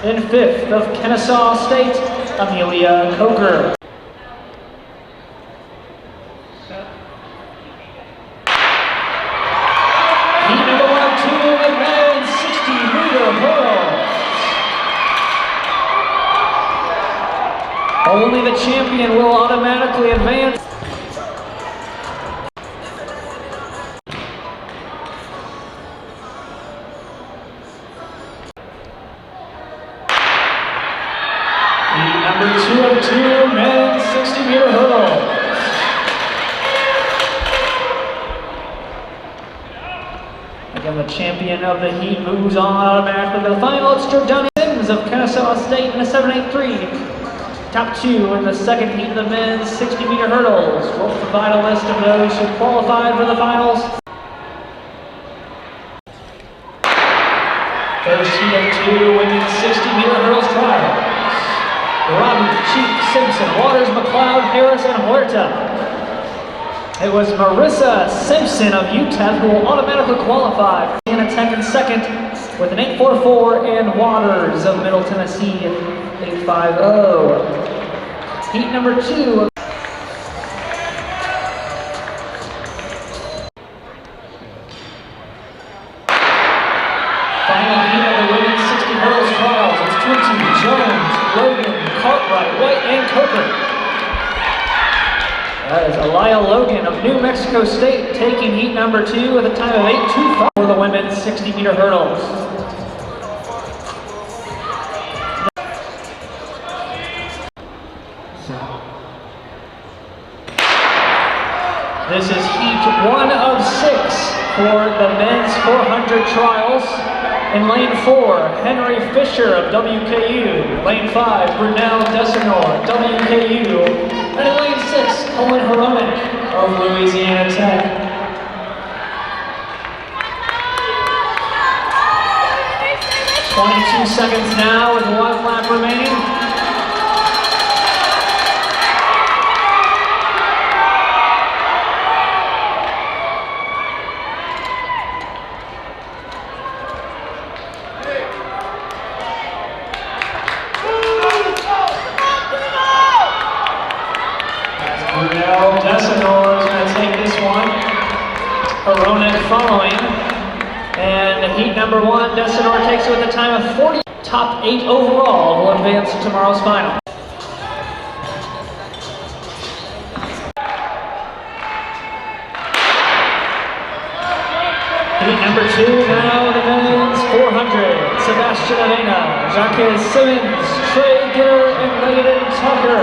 In fifth of Kennesaw State, Amelia Coker. Heat number 1 of 2 in men's 60-meter hurdles. Only the champion will automatically advance. Heat number 2 of 2 men's 60-meter hurdles. Again, the champion of the heat moves on automatically to the final. It's Jordani Sims of Kennesaw State in a 7.83. Top 2 in the second heat of the men's 60-meter hurdles. We'll provide a list of those who qualified for the finals. First heat of 2 women's 60-meter hurdles trials. Robbie, Chief, Simpson, Waters, McLeod, Harris, and Huerta. It was Marissa Simpson of UTEP who will automatically qualify. In a Tech in second with an 8.44, and Waters of Middle Tennessee at 8.50. Heat number 2. Final heat of the women's 60 hurdles trials. It's 20, Jones, Logan, Cartwright, White, and Coker. That is Elia Logan of New Mexico State taking heat number 2 with a time of 8.25 for the women's 60-meter hurdles. This is heat 1 of 6 for the men's 400 trials. In lane 4, Henry Fisher of WKU. Lane 5, Brunel Desenor, WKU. And in lane 6, Colin Hronek of Louisiana Tech. "22 seconds now with 1 lap remaining. Brunel Desenor is going to take this one. Hronek following. And heat number 1, Desenor takes it with a time of 40. Top 8 overall will advance to tomorrow's final. Heat number 2 now, the men's 400. Sebastian Avena, Jacques Simmons, Trey Gitter, and Layden Tucker.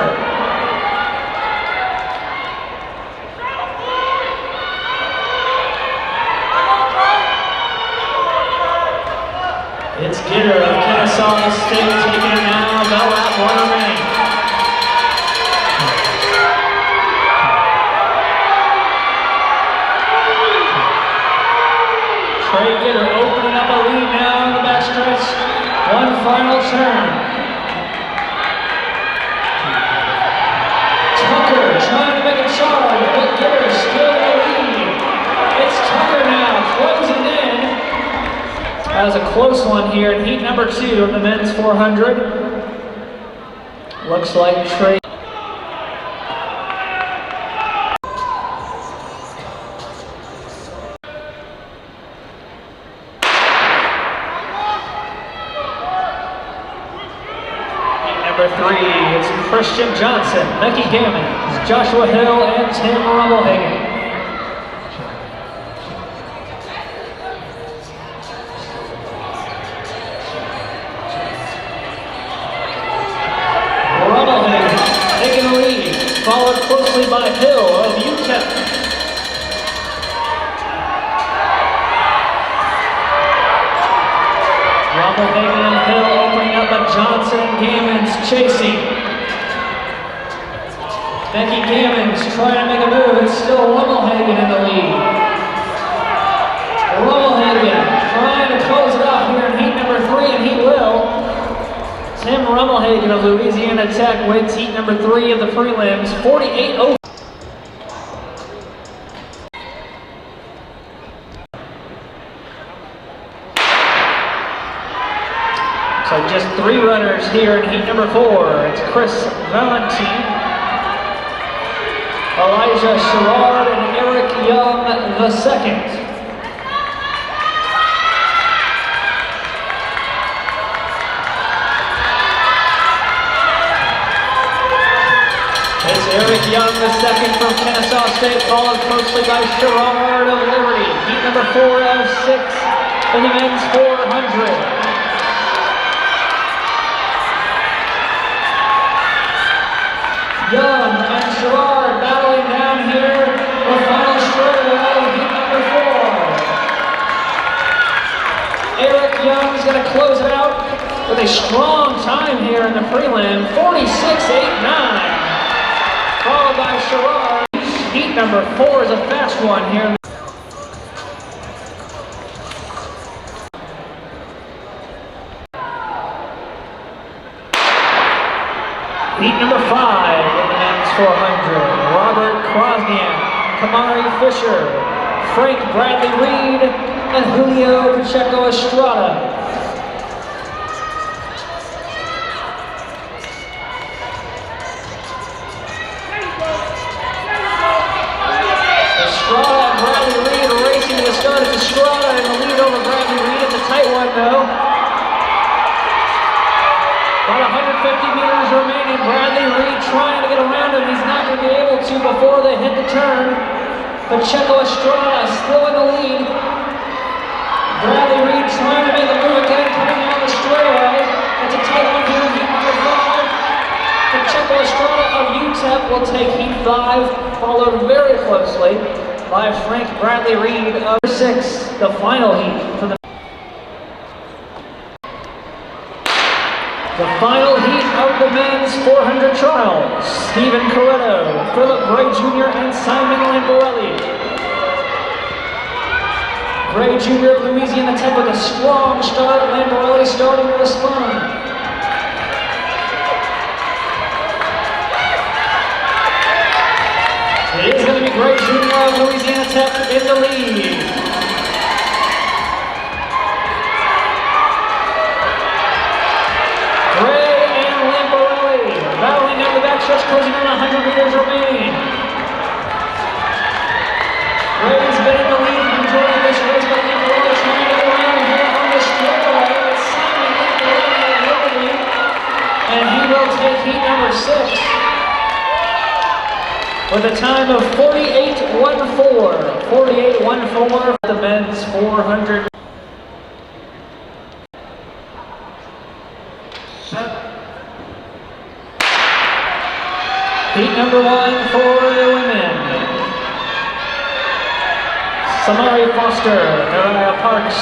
It's Gitter of Kennesaw State taking it now, about lap 1 remaining. Trey Gitter opening up a lead now in the backstretch. 1 final turn. Tucker trying to make a charge, but Gitter still in the lead. It's Tucker now, closing in. That was a close one here in heat number 2 of the men's 400. Looks like Trey. Heat number 3, it's Christian Johnson, Becky Gammons, Joshua Hill, and Tim Rumelhagen. Taking the lead, followed closely by Hill of UTEP. Rumelhagen and Hill opening up, but Johnson and Gammons chasing. Becky Gammons trying to make a move. It's still Rumelhagen in the lead. Rumelhagen trying to close it out here in heat number 3, and he will. Tim Rumelhagen of Louisiana Tech wins heat number 3 of the prelims, 48-0. So just 3 new runners here in heat number 4. It's Chris Valentine, Elijah Sherrard, and Eric Young II. It's Eric Young II from Kennesaw State, followed closely by Sherrard of Liberty. Heat number 4 of 6 in the men's 400. Young and Sherrard battling down here the final straightaway of heat number 4. Eric Young is going to close it out with a strong time here in the prelim, 46.89. Followed by Sherrard. Heat number 4 is a fast one here. Heat number 5 in the men's 400. Robert Krosniak, Kamari Fisher, Frank Bradley Reed, and Julio Pacheco Estrada. Estrada and Bradley Reed are racing to the start. It's Estrada in the lead over Bradley Reed. It's a tight one though. About 150 meters remaining. Bradley Reed trying to get around him. He's not going to be able to before they hit the turn. Pacheco Estrada still in the lead. Bradley Reed trying to make a move again, coming down the straightaway. It's a tight one here in heat number 5. Pacheco Estrada of UTEP will take heat 5, followed very closely by Frank Bradley Reed of 6, the final heat for the final heat of the men's 400 trials. Stephen Coretto, Philip Gray Jr., and Simon Lamborelli. Gray Jr. of Louisiana Tech with a strong start. Lamborelli starting to respond. It is going to be Gray Jr. of Louisiana Tech in the lead. Battling down the backstretch, closing on 100 meters remaining. Gray's been in the lead for the majority of this race, but Lamborelli trying to get around here on the straightaway. It's Simon Lamborelli of Liberty, and he will take heat number 6 with a time of 48.14. 48.14 for the men's 400. Heat number 1 for the women. Samari Foster, Mariah Parks,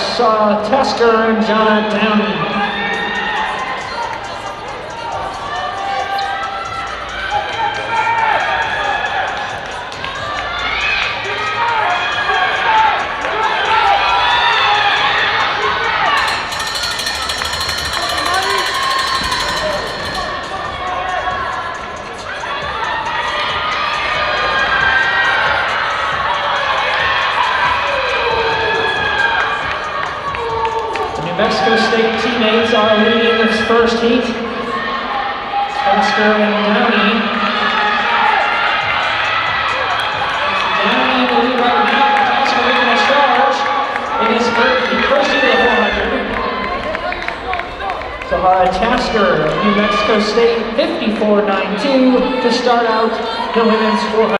Tasker, and Jonna Downey. Mexico State teammates are leading this first heat. Tasker and Downey. Downey in the lead right now. Tasker making a charge in his first heat of the 400. So Tasker of New Mexico State, 54.92 to start out the women's 400.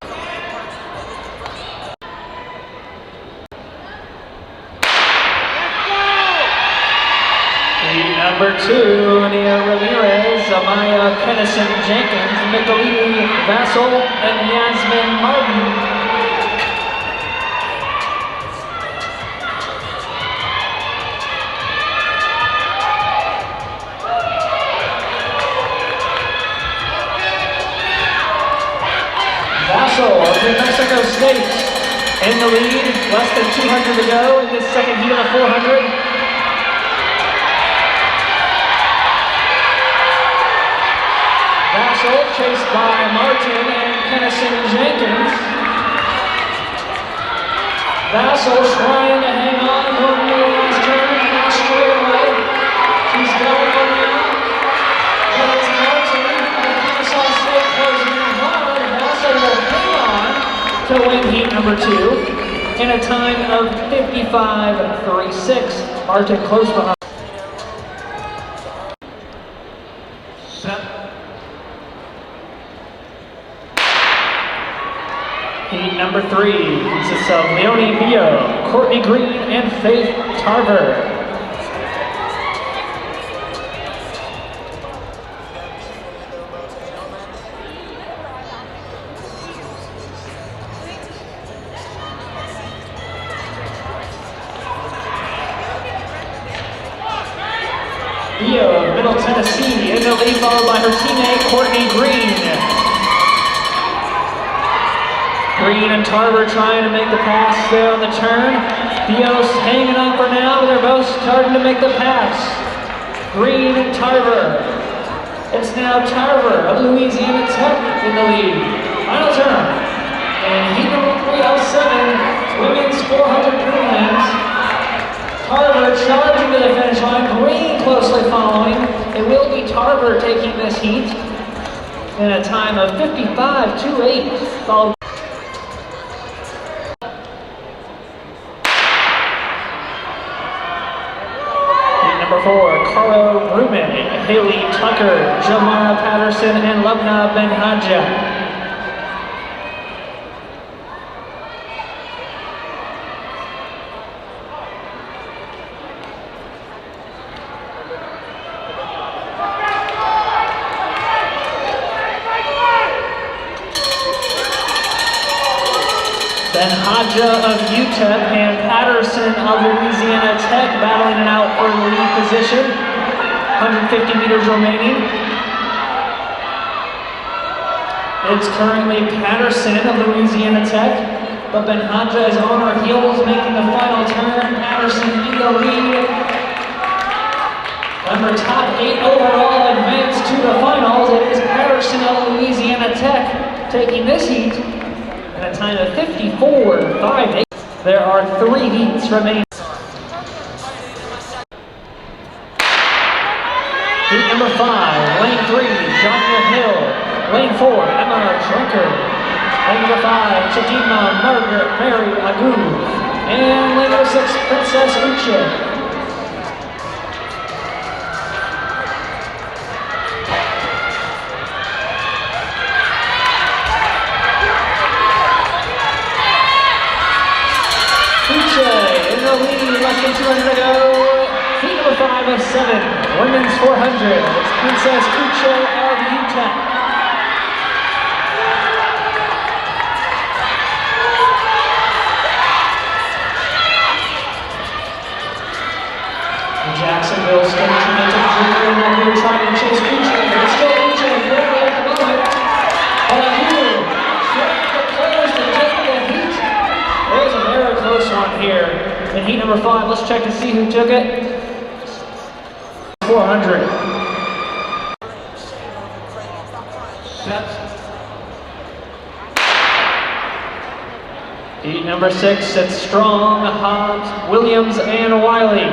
Number 2, Nia Ramirez, Amaya Kennison Jenkins, Mickalini Vassell, and Yasmin Martin. Vassell of New Mexico State in the lead, less than 200 to go in this second heat of the 400. Vassell chased by Martin and Kennison Jenkins. Vassell trying to hang on for the last turn, and now straight away. She's going for now. win heat number 2 in a time of 55.36. Martin close behind. Set. Heat number 3 consists of Leonie Bio, Courtney Green, and Faith Tarver. Bio of Middle Tennessee in the lead, followed by her teammate Courtney Green. Green and Tarver trying to make the pass there on the turn. Bio's hanging on for now, but they're both starting to make the pass. Green and Tarver. It's now Tarver of Louisiana Tech in the lead. Final turn. And heat number 3 of 7, women's 400 prelims. Tarver charging to the finish line, Green closely following. It will be Tarver taking this heat in a time of 55.28. Followed heat number 4, Caro Bruman, Haley Tucker, Jamara Patterson, and Lubna Benhaja. Benhaja of UTEP and Patterson of Louisiana Tech battling it out for the lead position. 150 meters remaining. It's currently Patterson of Louisiana Tech, but Benhaja is on her heels making the final turn. Patterson in the lead. Number top 8 overall advance to the finals. It is Patterson of Louisiana Tech taking this heat. A time of 54.58. There are 3 heats remaining. Heat number 5, lane 3, Janya Hill. Lane 4, Emma Drinker. Lane number 5, Chidima Margaret Mary Agu. And lane number 6, Princess Uche. Less than 200 to go. Heat number 5 of 7, women's 400. It's Princess Uche of UTEP. Jacksonville still trying to Junior and Agu trying to chase Uche. It's still Uche currently at the moment. But Agu trying the players to take the heat. There's a very close one here. In heat number 5, let's check to see who took it. 400. Set. Heat number 6, it's Strong, Hobbs, Williams, and Wiley.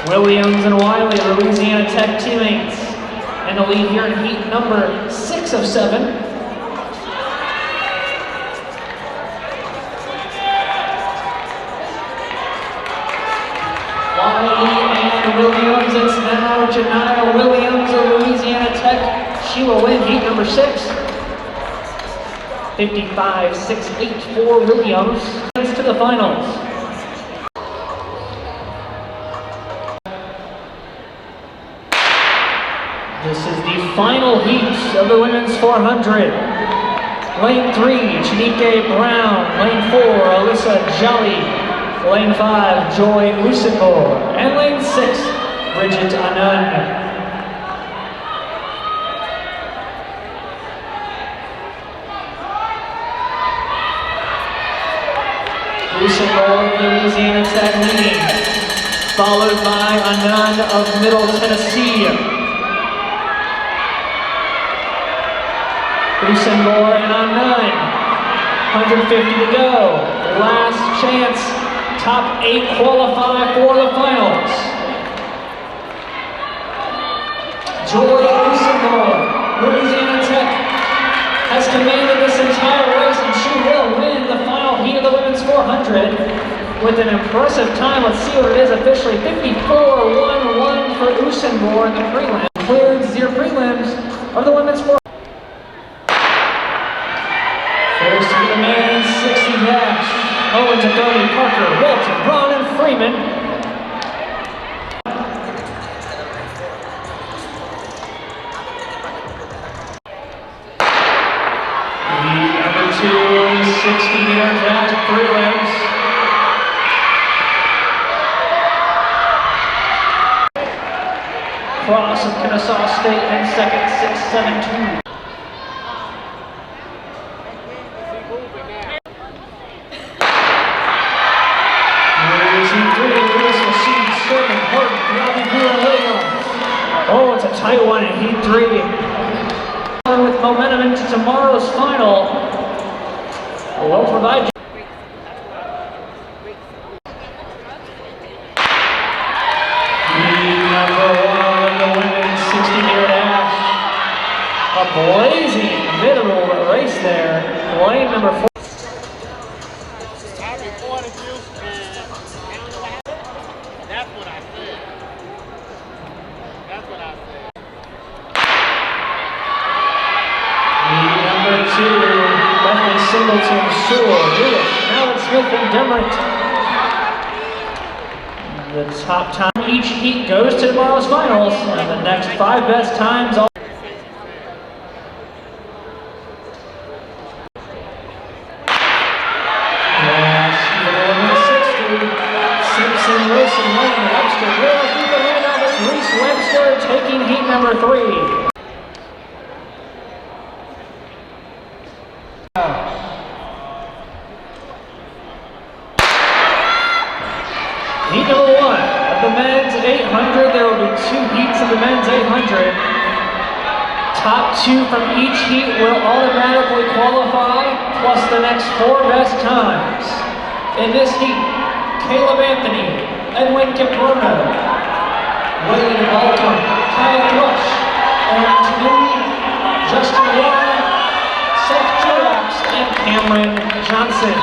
Williams and Wiley, Louisiana Tech teammates, and the lead here in heat number 6 of 7. Wiley and Williams, it's now Janiyah Williams of Louisiana Tech. She will win heat number 6. 55.68 for Williams. To the finals. This is the final heat of the women's 400. Lane 3, Chinique Brown. Lane 4, Alyssa Jolly. Lane 5, Joy Usico. And lane 6, Bridget Anand. Usenor of Louisiana Tech leading, followed by Anand of Middle Tennessee. Usenor and Anand, 150 to go. Last chance, top 8 qualify for the finals. Joy Usenor, Louisiana Tech, has commanded this entire race, and she will win the final heat of the women's 400 with an impressive time. Let's see what it is officially. 54.11 for Usenor in the prelims. Includes your prelims of the women's 400. First to the men's 60 dash. Owen to Tony, Parker, Walton, Braun, and Freeman. Number 2, 60-meter dash prelims. Cross of Kennesaw State in second, 6.72. Oh, it's a tight one in Heat 3. With momentum into tomorrow's final, we'll provide you. Number 1 in the women's 60-meter dash. A blazing middle race there. Lane number 4. Singleton, Nsure, Lewis, Allen Smith, and Demritt. The top time each heat goes to tomorrow's finals, and the next 5 best times all. Simpson, Wilson, Lane, Webster, Will, Cooper, Randolph, Reese Webster taking heat number 3. Heat number 1 of the men's 800. There will be 2 heats of the men's 800. Top 2 from each heat will automatically qualify, plus the next 4 best times. In this heat, Caleb Anthony, Edwin Kiprono, Wade Balcom, Kyle Thrush, Aaron Tanui, Justin Warren, Seth Jurax, and Cameron Johnson.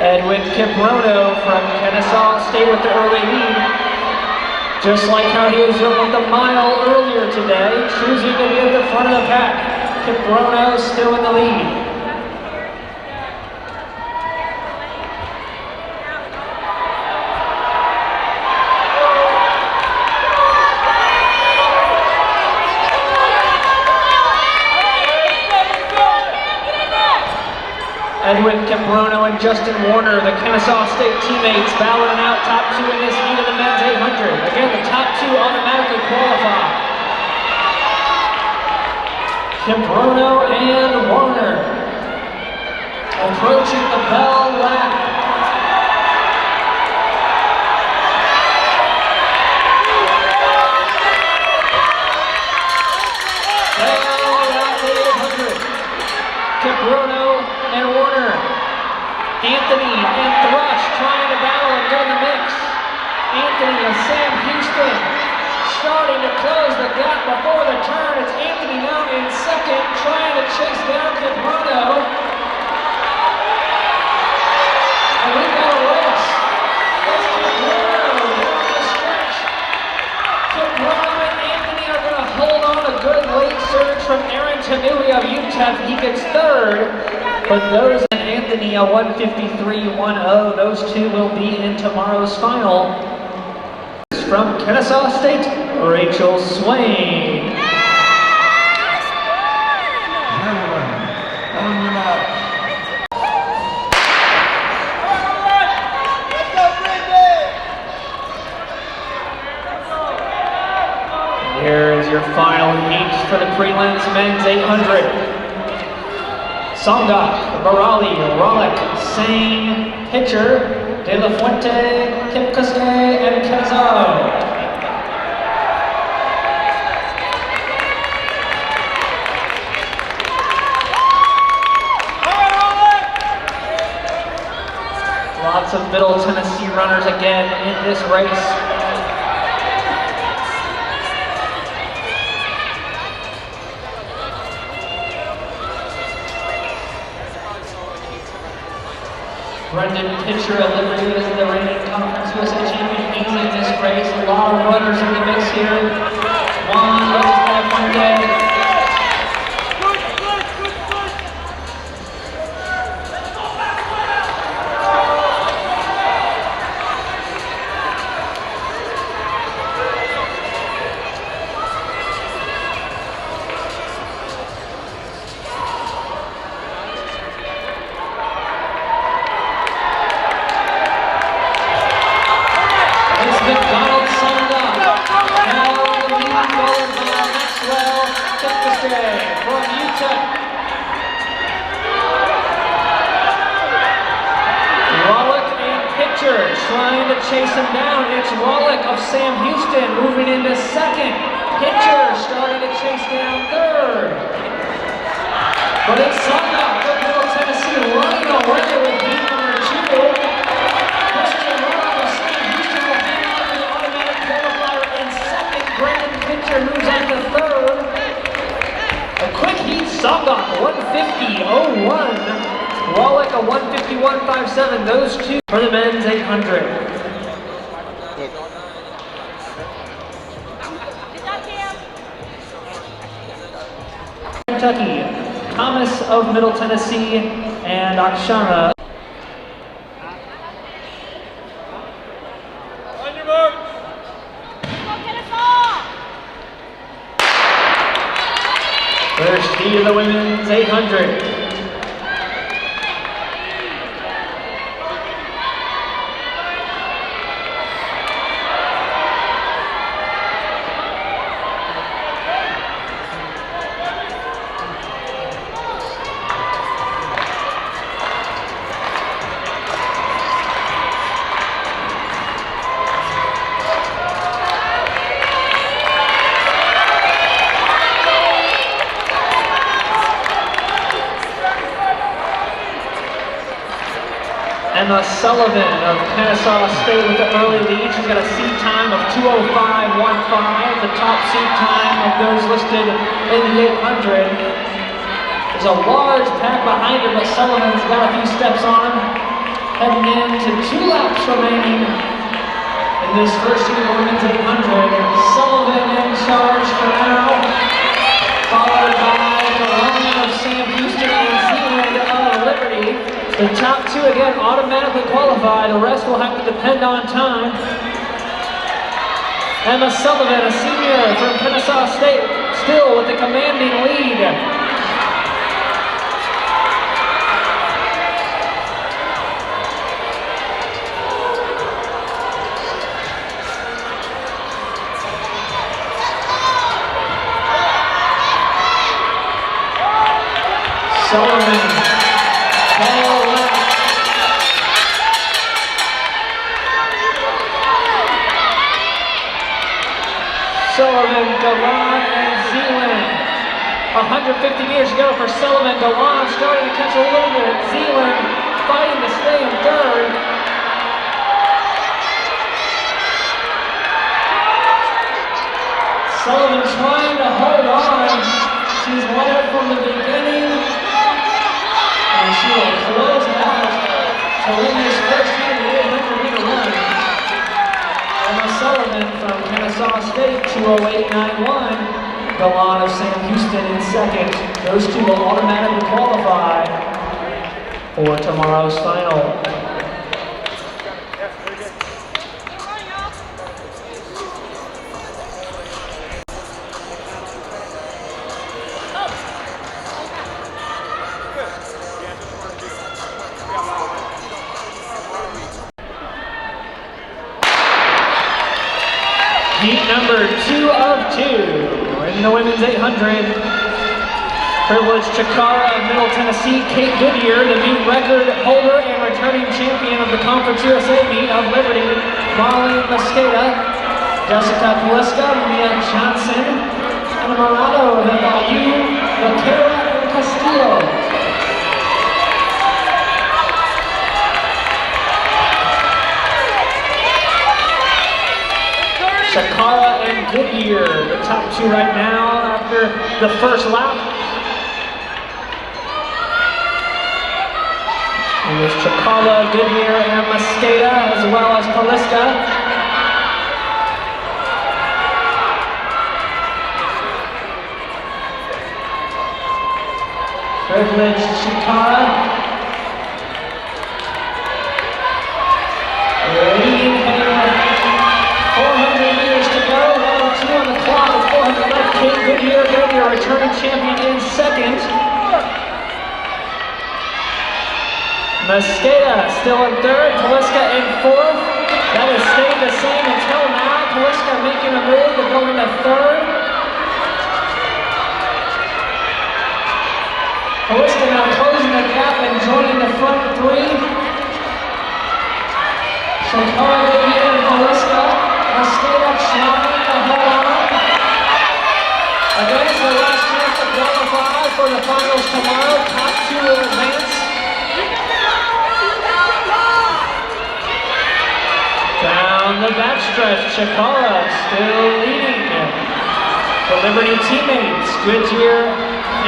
Edwin Kiprono from Kennesaw State with the early lead. Just like how he was doing with the mile earlier today, choosing to be at the front of the pack. Kiprono still in the lead. Edwin Kiprono and Justin Warner, the Kennesaw State teammates, battling out top 2 in this heat of the men's 800. Again, the top 2 automatically qualify. Kiprono and Warner approaching the bell lap. Bell lap 800. Kiprono and Warner, Anthony and Thrush trying to battle and go in the mix. Anthony and Sam Houston starting to close the gap before the turn. It's Anthony now in second, trying to chase down Kiprono. And we've got a race. It's Kiprono down the stretch. Kiprono and Anthony are going to hold on a good late surge from Aaron Tanui of UTEP. He gets third. But those and Anthony, a 153.10, those 2 will be in tomorrow's final. From Kennesaw State, Rachel Swain. Here is your final heat for the prelims men's 800. Songak, Barali, Rollick, Sane, Pitcher, De La Fuente, Kipkaske, and Canizaro. Lots of Middle Tennessee runners again in this race. Brendan Pitcher of Liberty is the reigning Conference USA champion. He's in this race. A lot of runners in the mix here. Juan Lopez Fuente. Trying to chase him down. It's Rollick of Sam Houston moving into second. Pitcher starting to chase down third. But it's Songak of Middle Tennessee running away with heat number 2. Christian Rollick of Sam Houston will hang on to the automatic qualifier in second. Brandon Pitcher moves on to third. A quick heat, Songak 150.01. Rollick a 151.57, those two for the men's 800. Kentucky, Thomas of Middle Tennessee and Akshana. On your mark. First heat of the women's 800. Emma Sullivan of Kennesaw State with the early lead. She's got a seat time of 2:05.15, the top seat time of those listed in the 800. There's a large pack behind her, but Sullivan's got a few steps on him. Heading into 2 laps remaining in this first heat of women's 800. Sullivan in charge for now, followed by the running of Sam Houston and Zealand of Liberty. The top 2 again automatically qualify. The rest will have to depend on time. Emma Sullivan, a senior from Kennesaw State, still with the commanding lead. Sullivan. Sullivan, Galan, and Zealand. 150 meters to go for Sullivan. Galan starting to catch a little bit. Zealand fighting to stay in third. Sullivan trying to hold on. She's led from the beginning. And she will close out to win this first heat of the 800-meter run. Emma Sullivan from Kennesaw State, 2:08.91. Galan of Sam Houston in second. Those two will automatically qualify for tomorrow's final. Heat number 2 of 2 in the women's 800. Privileged Chikara of Middle Tennessee, Kate Goodyear, the meet record holder and returning champion of the Conference USA meet of Liberty, Molly Mosqueda, Jessica Poliska, Mia Johnson, and Morado of FIU, Vaquera and Castillo. Chikara and Goodyear, the top two right now after the first lap. And there's Chikara, Goodyear, and Mosqueda, as well as Poliska. Privileged Chikara. Leading heading 400 meters to go. 1:02 on the clock with 400 left. Kate Goodyear, returning champion in second. Mosqueda still in third, Poliska in fourth. That has stayed the same until now. Poliska making a move to go into third. Poliska now closing the gap and joining the front three. Chikara, Goodyear, and Poliska. Mosqueda trying to hold on. Again, it's the last chance to qualify for the finals tomorrow. Top two will advance. Down the backstretch, Chikara still leading. The Liberty teammates, Goodyear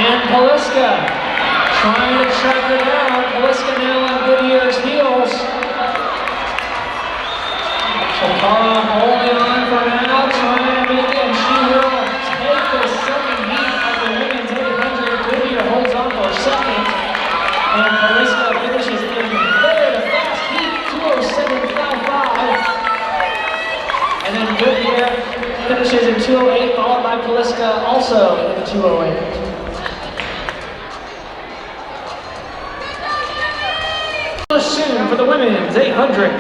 and Poliska, trying to track her down. Poliska now on Goodyear's heels. Chikara holding on for now, trying to make it, and she will take the second heat of the women's 800. Goodyear holds on for second, and Poliska finishes in third. A fast heat, 2:07.55. And then Goodyear finishes in 2:08, followed by Poliska also in 2:08. Soon for the women's 800.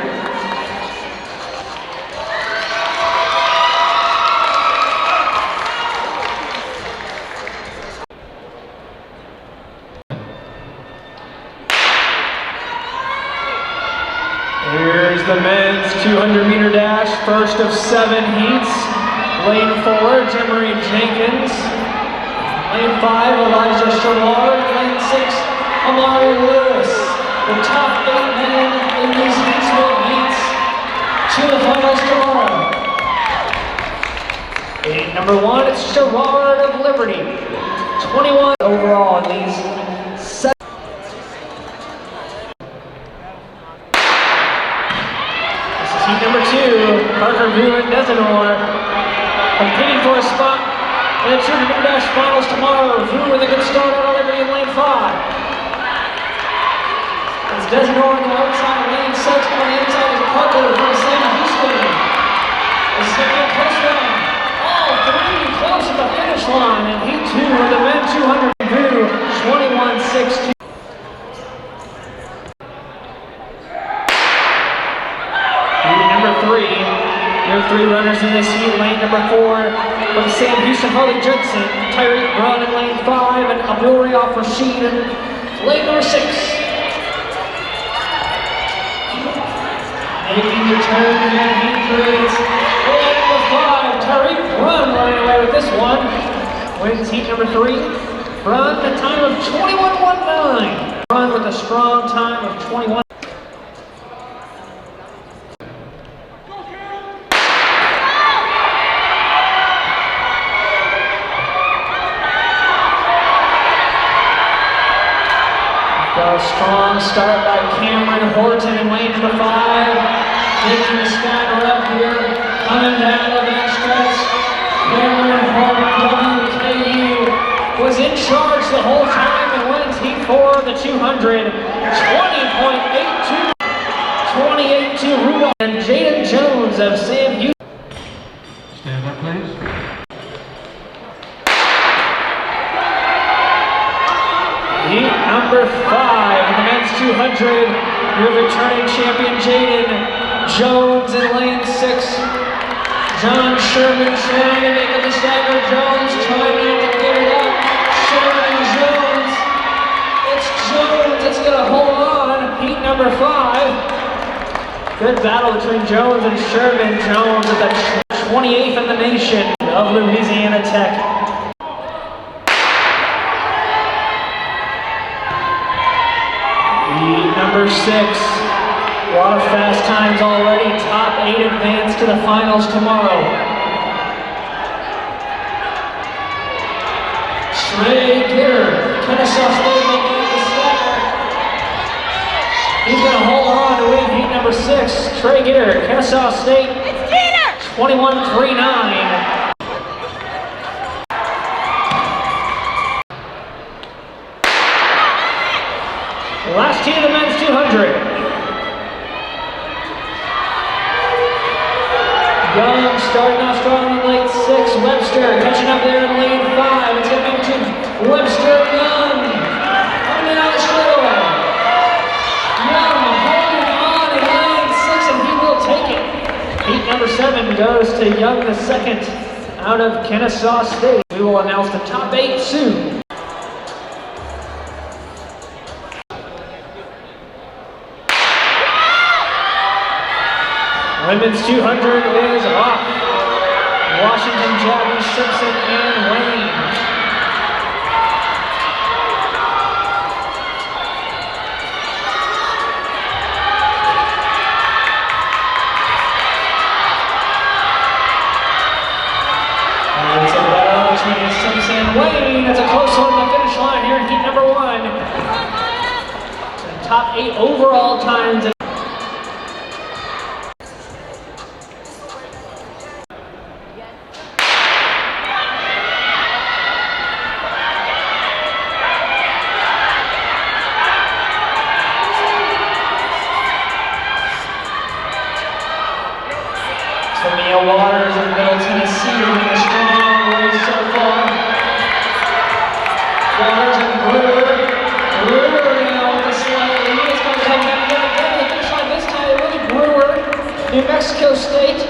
Here's the men's 200-meter dash, first of 7 heats. Lane 4, Jemery Jenkins. Lane 5, Elijah Sherrard. Lane 6, Amari Lewis. The top 8 men in these heats will advance to the finals tomorrow. Heat number 1, it's Sherrard of Liberty. 21 overall in these 7. Heat number 2, Parker Vu and Desenor competing for a spot in the 200 dash finals tomorrow. Vu with a good start out of Liberty in lane 5. It's Desenor on the outside, lane 6. On the inside is Parker from Sam Houston. The second close one. All three close to the finish line in Heat 2 with the men 200. Vu 21.62. There are 3 runners in this heat. Lane number 4 from Sam Houston, Harley Judson, Tyreek Brown in lane 5, and Abdul Riyaf Rashid in lane number 6. Making the turn in heat 3, it's lane number 5, Tyreek Brown running away with this one. Wins heat number 3. Brown, a time of 21.19. Brown with a strong time of 21. A strong start by Cameron Horton in lane number 5. Taking the scatter up here. Coming down the backstretch. Cameron Horton, WKU, was in charge the whole time and wins heat 4 of the 200. 20.82. 28.2 Rudolph. And Jaden Jones of Sam Houston. Stand up, please. Heat number 5 in the men's 200. Your returning champion Jaden Jones in lane 6. John Sherman trying to make it the stagger. Jones trying not to give it up. Sherman Jones. Good battle between Jones and Sherman. Jones at the 28th in the nation of Louisiana Tech. Heat number 6. A lot of fast times already. Top 8 advance to the finals tomorrow. Trey Gitter, Kennesaw State making it the center. He's going to hold on to win heat number 6. Trey Gitter, Kennesaw State, 21-39. Last heat of the men's 200. Young starting off strong in lane 6. Webster catching up there in lane 5. It's going to be between Webster and Young. Coming down the straightaway. Young holding on in lane 6, and he will take it. Heat number 7 goes to Young the second out of Kennesaw State. We will announce the top 8 soon. Women's 200 is off. Washington, Jabby, Simpson, and Wayne. And it's a battle between Simpson and Wayne. It's a close one at the finish line here in heat number 1. The top 8 overall times. Waters in Middle Tennessee are in a strong race so far. Waters and Brewer. Brewer now with a slight lead. It's going to come back down to the finish line this time. It will be Brewer. New Mexico State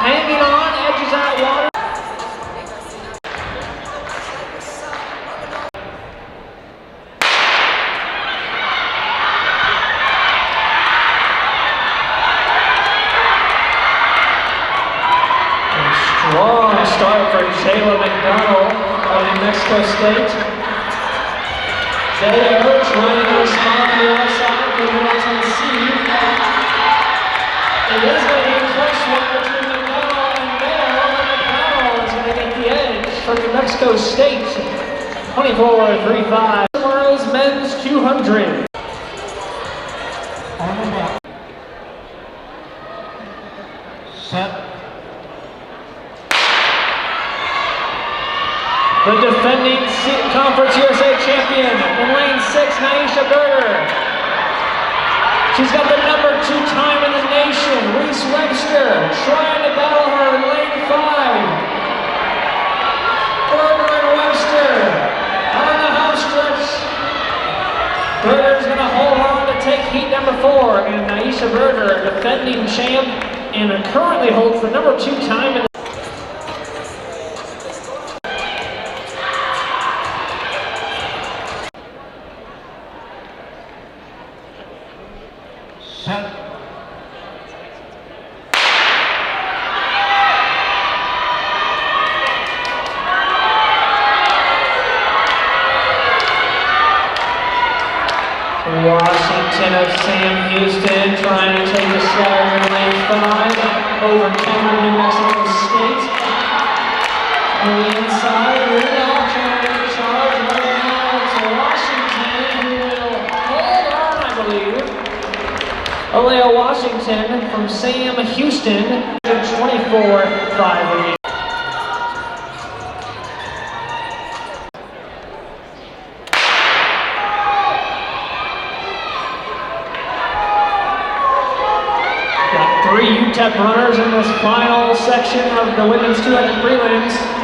hanging on, edges out Waters. Strong start for Jayla McDonald of New Mexico State. They are trying to respond to the outside for Middle Tennessee. It is going to be a close one between McDonald and Bell, and McDonald is going to get the edge for New Mexico State. 24-35. Tomorrow's men's 200. Set. The defending Conference USA champion in lane 6, Naisha Berger. She's got the number 2 time in the nation, Reese Webster, trying to battle her in lane 5. Berger and Webster on the home stretch. Berger's going to hold on to take heat number 4, and Naisha Berger, defending champ, and currently holds the number 2 time in the Washington of Sam Houston trying to take the slider in lane 5 over Cameron, New Mexico State. On the inside, Rudolph trying to get charge right now to Washington, who will hold on, I believe. Alea Washington from Sam Houston, 24-5. Got 3 UTEP runners in this final section of the women's 200 prelims.